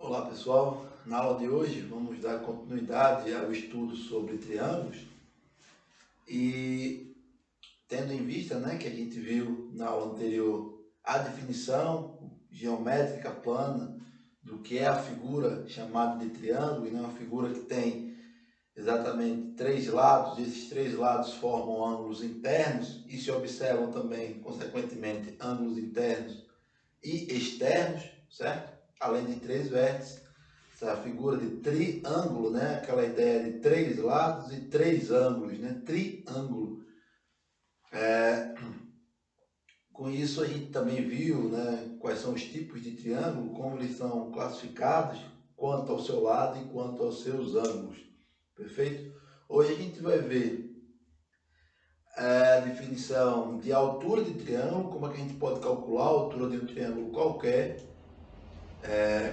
Olá pessoal, na aula de hoje vamos dar continuidade ao estudo sobre triângulos e tendo em vista, que a gente viu na aula anterior a definição geométrica plana do que é a figura chamada de triângulo, e não é uma figura que tem exatamente três lados, e esses três lados formam ângulos internos e se observam também, consequentemente, ângulos internos e externos, certo? Além de três vértices. Essa figura de triângulo, aquela ideia de três lados e três ângulos, triângulo. Com isso a gente também viu, quais são os tipos de triângulo, como eles são classificados quanto ao seu lado e quanto aos seus ângulos. Perfeito? Hoje a gente vai ver a definição de altura de triângulo, como é que a gente pode calcular a altura de um triângulo qualquer,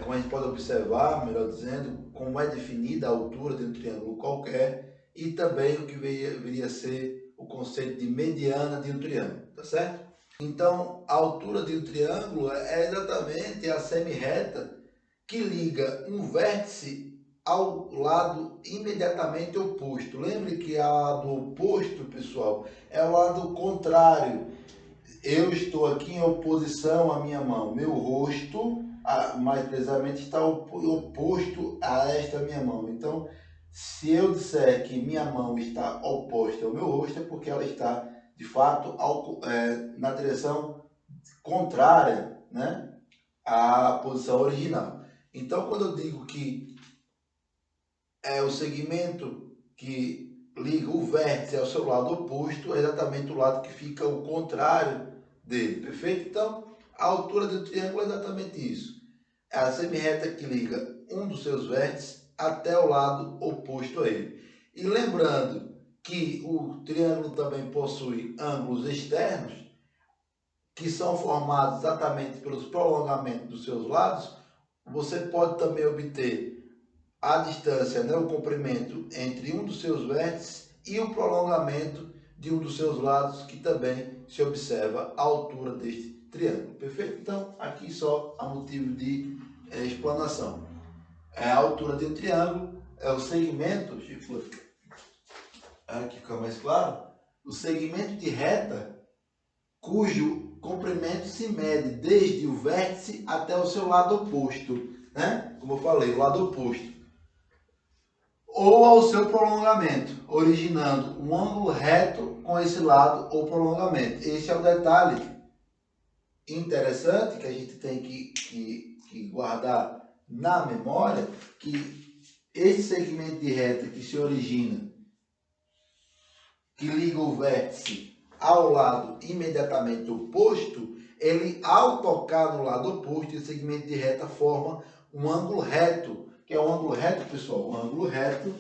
como a gente pode observar, melhor dizendo, como é definida a altura de um triângulo qualquer, e também o que viria a ser o conceito de mediana de um triângulo, tá certo? Então, a altura de um triângulo é exatamente a semirreta que liga um vértice ao lado imediatamente oposto. Lembre que o lado oposto, pessoal, é o lado contrário. Eu estou aqui em oposição à minha mão. Meu rosto, mais precisamente, está oposto a esta minha mão. Então, se eu disser que minha mão está oposta ao meu rosto, é porque ela está, de fato, na direção contrária, à posição original. Então, quando eu digo que é o segmento que liga o vértice ao seu lado oposto, é exatamente o lado que fica o contrário dele, perfeito? Então, a altura do triângulo é exatamente isso. É a semirreta que liga um dos seus vértices até o lado oposto a ele. E lembrando que o triângulo também possui ângulos externos, que são formados exatamente pelos prolongamentos dos seus lados, você pode também obter a distância, o comprimento entre um dos seus vértices e o prolongamento de um dos seus lados, que também se observa a altura deste triângulo. Perfeito? Então, aqui só a motivo de explanação. A altura de um triângulo é o segmento, aqui fica mais claro, o segmento de reta cujo comprimento se mede desde o vértice até o seu lado oposto, Como eu falei, o lado oposto, ou ao seu prolongamento, originando um ângulo reto com esse lado ou prolongamento. Esse é o detalhe interessante que a gente tem que guardar na memória, que esse segmento de reta que se origina, que liga o vértice ao lado imediatamente oposto, ele, ao tocar no lado oposto, esse segmento de reta forma um ângulo reto. Que é um ângulo reto, pessoal? Um ângulo reto,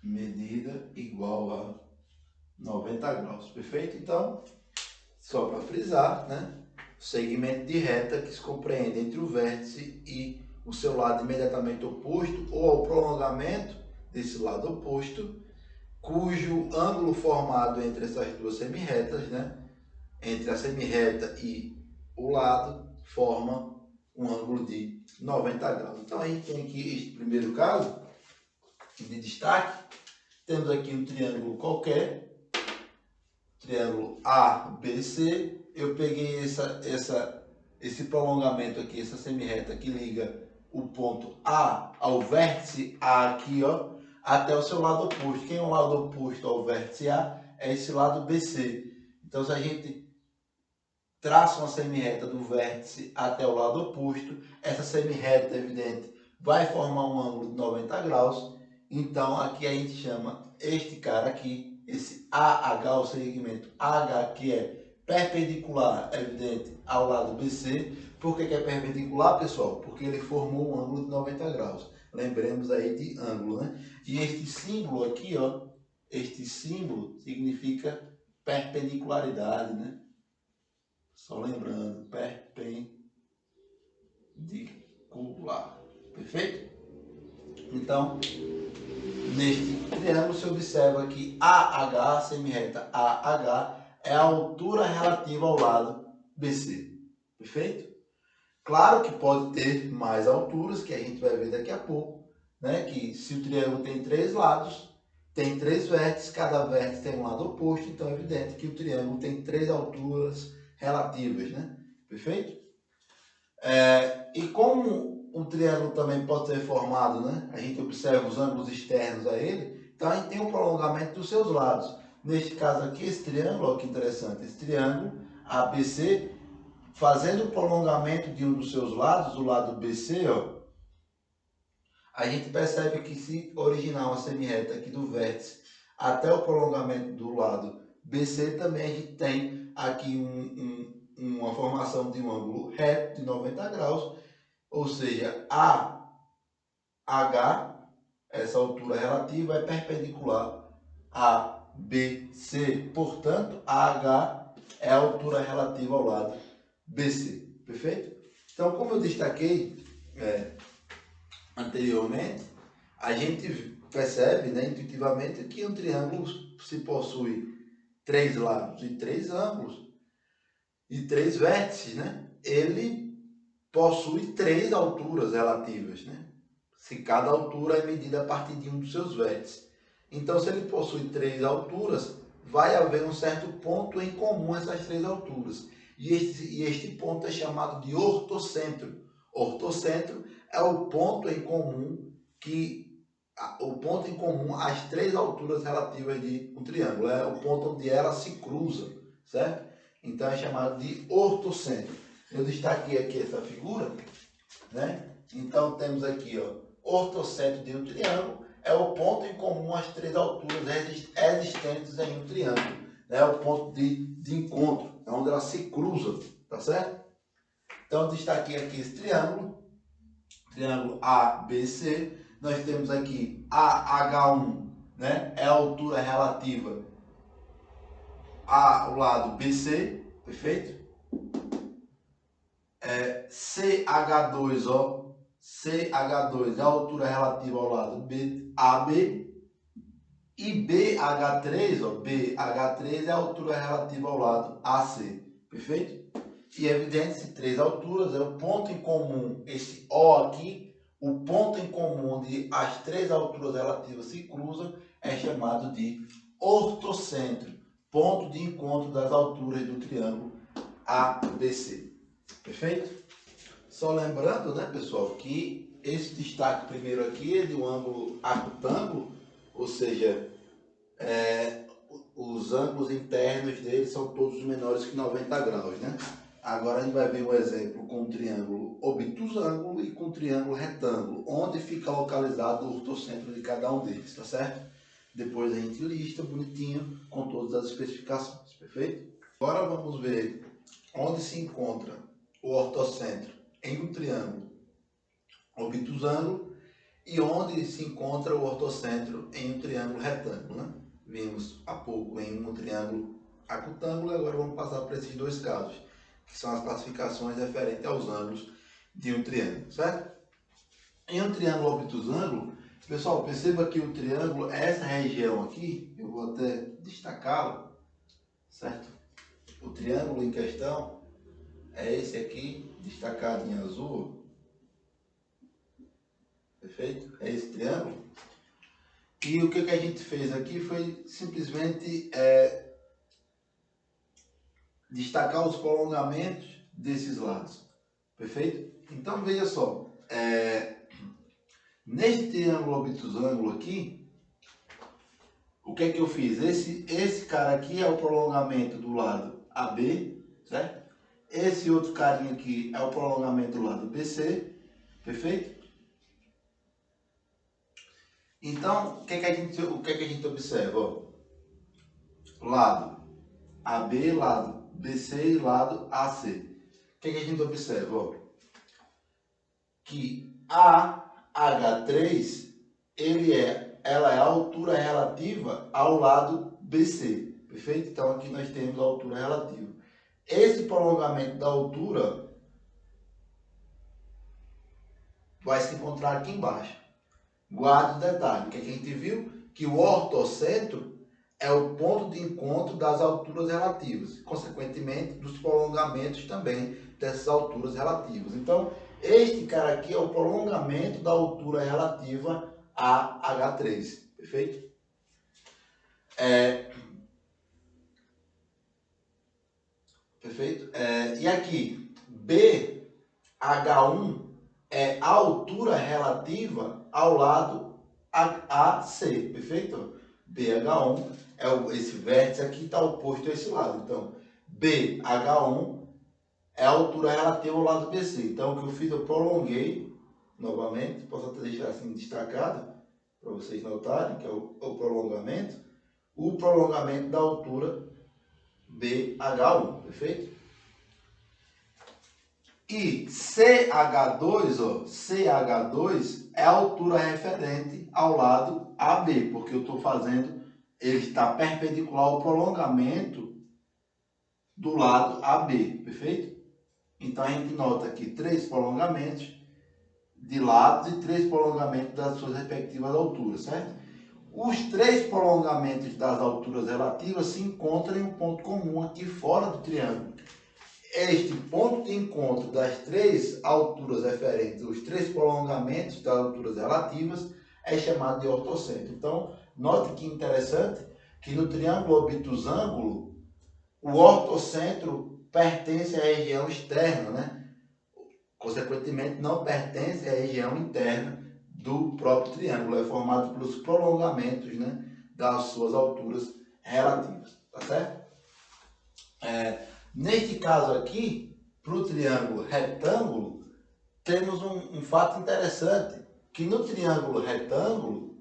medida igual a 90 graus, perfeito? Então, só para frisar, o segmento de reta que se compreende entre o vértice e o seu lado imediatamente oposto, ou ao prolongamento desse lado oposto, cujo ângulo formado entre essas duas semirretas, entre a semirreta e o lado, forma um ângulo de 90 graus. Então, a gente tem aqui este primeiro caso de destaque. Temos aqui um triângulo qualquer, triângulo ABC. Eu peguei esse prolongamento aqui, essa semirreta que liga o ponto A ao vértice A aqui, até o seu lado oposto. Quem é o lado oposto ao vértice A? É esse lado BC. Então, se a gente traça uma semirreta do vértice até o lado oposto, essa semirreta, evidente, vai formar um ângulo de 90 graus. Então, aqui a gente chama este cara aqui, esse AH, o segmento AH, que é perpendicular, evidente, ao lado BC. Por que é perpendicular, pessoal? Porque ele formou um ângulo de 90 graus. Lembremos aí de ângulo, E este símbolo aqui, este símbolo significa perpendicularidade, Só lembrando, perpendicular. Perfeito? Então, neste triângulo se observa que AH, semirreta AH, é a altura relativa ao lado BC. Perfeito? Claro que pode ter mais alturas, que a gente vai ver daqui a pouco, né? Que se o triângulo tem 3 lados, tem 3 vértices, cada vértice tem um lado oposto, então é evidente que o triângulo tem 3 alturas relativas, né? Perfeito? E como um triângulo também pode ser formado, né? A gente observa os ângulos externos a ele, então a gente tem um prolongamento dos seus lados. Neste caso aqui, esse triângulo, olha que interessante, esse triângulo ABC, fazendo o prolongamento de um dos seus lados, o lado BC, ó, a gente percebe que se originar uma semirreta aqui do vértice até o prolongamento do lado BC, também a gente tem aqui uma formação de um ângulo reto de 90 graus, ou seja, AH, essa altura relativa, é perpendicular a BC, portanto, AH é a altura relativa ao lado BC, perfeito? Então, como eu destaquei anteriormente, a gente percebe, né, intuitivamente que um triângulo se possui 3 lados e 3 ângulos e 3 vértices, né? Ele possui 3 alturas relativas, né? Se cada altura é medida a partir de um dos seus vértices. Então, se ele possui 3 alturas, vai haver um certo ponto em comum essas 3 alturas. E este ponto é chamado de ortocentro. Ortocentro é o ponto em comum às 3 alturas relativas de um triângulo. É o ponto onde elas se cruzam, certo? Então é chamado de ortocentro. Eu destaquei aqui essa figura, né? Então temos aqui, ó, ortocentro de um triângulo é o ponto em comum às 3 alturas existentes em um triângulo, né? É o ponto de encontro, é onde elas se cruzam, tá certo? Então destaquei aqui esse triângulo ABC. Nós temos aqui AH1, né? É a altura relativa ao lado BC, perfeito? CH2, ó, CH2 é a altura relativa ao lado AB, e BH3, ó, BH3 é a altura relativa ao lado AC, perfeito? E é evidente que 3 alturas é o ponto em comum, esse O aqui, o ponto em comum onde as 3 alturas relativas se cruzam é chamado de ortocentro, ponto de encontro das alturas do triângulo ABC. Perfeito? Só lembrando, né, pessoal, que esse destaque primeiro aqui é de um ângulo acutângulo, ou seja, os ângulos internos dele são todos menores que 90 graus, né? Agora a gente vai ver um exemplo com um triângulo obtusângulo e com um triângulo retângulo, onde fica localizado o ortocentro de cada um deles, tá certo? Depois a gente lista bonitinho com todas as especificações, perfeito? Agora vamos ver onde se encontra o ortocentro em um triângulo obtusângulo e onde se encontra o ortocentro em um triângulo retângulo, né? Vimos há pouco em um triângulo acutângulo, agora vamos passar por esses dois casos, que são as classificações referentes aos ângulos de um triângulo, certo? Em um triângulo obtusângulo, pessoal, perceba que o triângulo, essa região aqui, eu vou até destacá-la, certo? O triângulo em questão é esse aqui, destacado em azul, perfeito? É esse triângulo. E o que a gente fez aqui foi simplesmente destacar os prolongamentos desses lados, perfeito? Então veja só, neste triângulo obtusângulo aqui, o que eu fiz? Esse cara aqui é o prolongamento do lado AB, certo? Esse outro carinha aqui é o prolongamento do lado BC, perfeito? Então, o que a gente observa? Ó, lado AB, lado BC e lado AC. O que a gente observa? Ó, que AH3 ela é a altura relativa ao lado BC, perfeito? Então aqui nós temos a altura relativa. Esse prolongamento da altura vai se encontrar aqui embaixo. Guarde o detalhe, que a gente viu que o ortocentro é o ponto de encontro das alturas relativas, consequentemente dos prolongamentos também dessas alturas relativas. Então, este cara aqui é o prolongamento da altura relativa a H3, perfeito? Perfeito? E aqui, BH1 é a altura relativa ao lado AC, perfeito? BH1 é esse vértice aqui está oposto a esse lado. Então, BH1 é a altura relativa ao lado BC. Então, o que eu fiz, eu prolonguei novamente, posso até deixar assim destacado, para vocês notarem, que é o prolongamento da altura BH1, perfeito? E CH2, ó, CH2 é a altura referente ao lado AB, porque eu estou fazendo, ele está perpendicular ao prolongamento do lado AB, perfeito? Então a gente nota aqui 3 prolongamentos de lados e 3 prolongamentos das suas respectivas alturas, certo? Os 3 prolongamentos das alturas relativas se encontram em um ponto comum aqui fora do triângulo. Este ponto de encontro das 3 alturas referentes, os 3 prolongamentos das alturas relativas, é chamado de ortocentro. Então, note que interessante que no triângulo obtusângulo, o ortocentro pertence à região externa, né? Consequentemente, não pertence à região interna do próprio triângulo. É formado pelos prolongamentos, né, das suas alturas relativas. Tá certo? Neste caso aqui, para o triângulo retângulo, temos um fato interessante, que no triângulo retângulo,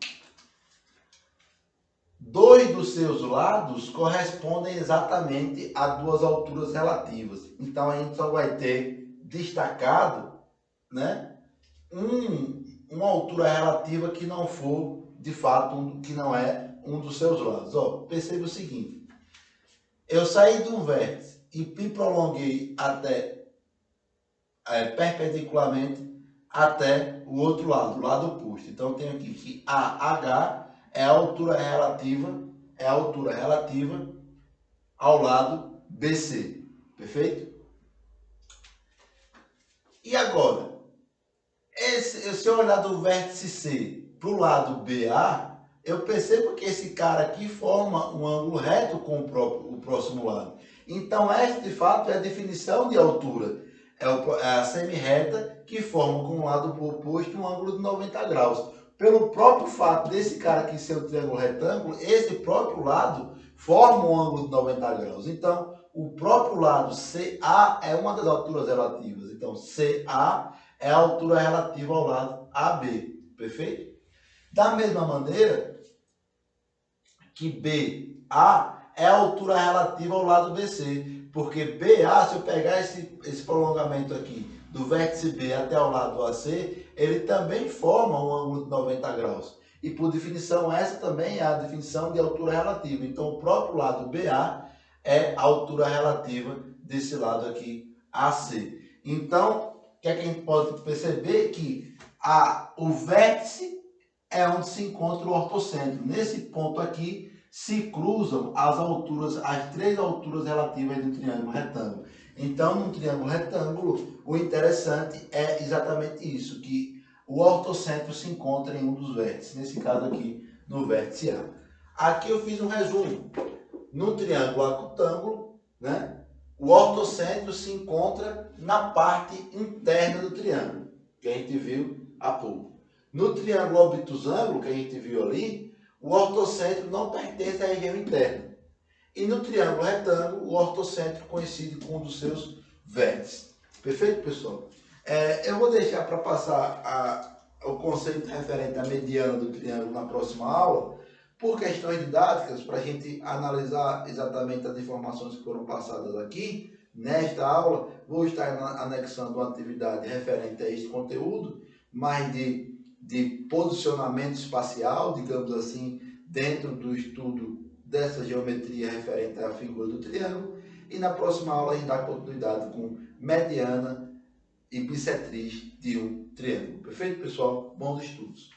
2 dos seus lados correspondem exatamente a 2 alturas relativas. Então, a gente só vai ter destacado, né, uma altura relativa que não for, de fato, que não é um dos seus lados. Ó, perceba o seguinte, eu saí de um vértice e me prolonguei até perpendicularmente até o outro lado, o lado oposto. Então, eu tenho aqui que AH é a altura relativa ao lado BC, perfeito? E agora, se eu olhar do vértice C para o lado BA, eu percebo que esse cara aqui forma um ângulo reto com o próximo lado. Então, essa de fato é a definição de altura. É a semi-reta que forma com o lado oposto um ângulo de 90 graus. Pelo próprio fato desse cara aqui ser um triângulo retângulo, esse próprio lado forma um ângulo de 90 graus. Então, o próprio lado CA é uma das alturas relativas. Então, CA é a altura relativa ao lado AB. Perfeito? Da mesma maneira que BA é a altura relativa ao lado BC, porque BA, se eu pegar esse prolongamento aqui do vértice B até o lado AC, ele também forma um ângulo de 90 graus. E por definição, essa também é a definição de altura relativa. Então, o próprio lado BA é a altura relativa desse lado aqui AC. Então, o que é que a gente pode perceber? Que o vértice é onde se encontra o ortocentro. Nesse ponto aqui se cruzam as 3 alturas relativas do triângulo retângulo. Então, no triângulo retângulo, o interessante é exatamente isso, que o ortocentro se encontra em um dos vértices, nesse caso aqui, no vértice A. Aqui eu fiz um resumo. No triângulo acutângulo, né, o ortocentro se encontra na parte interna do triângulo, que a gente viu há pouco. No triângulo obtusângulo, que a gente viu ali, o ortocentro não pertence à região interna. E no triângulo retângulo, o ortocentro coincide com um dos seus vértices. Perfeito, pessoal? Eu vou deixar para passar o conceito referente à mediana do triângulo na próxima aula, por questões didáticas, para a gente analisar exatamente as informações que foram passadas aqui. Nesta aula, vou estar anexando uma atividade referente a este conteúdo, mais de posicionamento espacial, digamos assim, dentro do estudo dessa geometria referente à figura do triângulo. E na próxima aula a gente dá continuidade com mediana e bissetriz de um triângulo. Perfeito, pessoal? Bons estudos!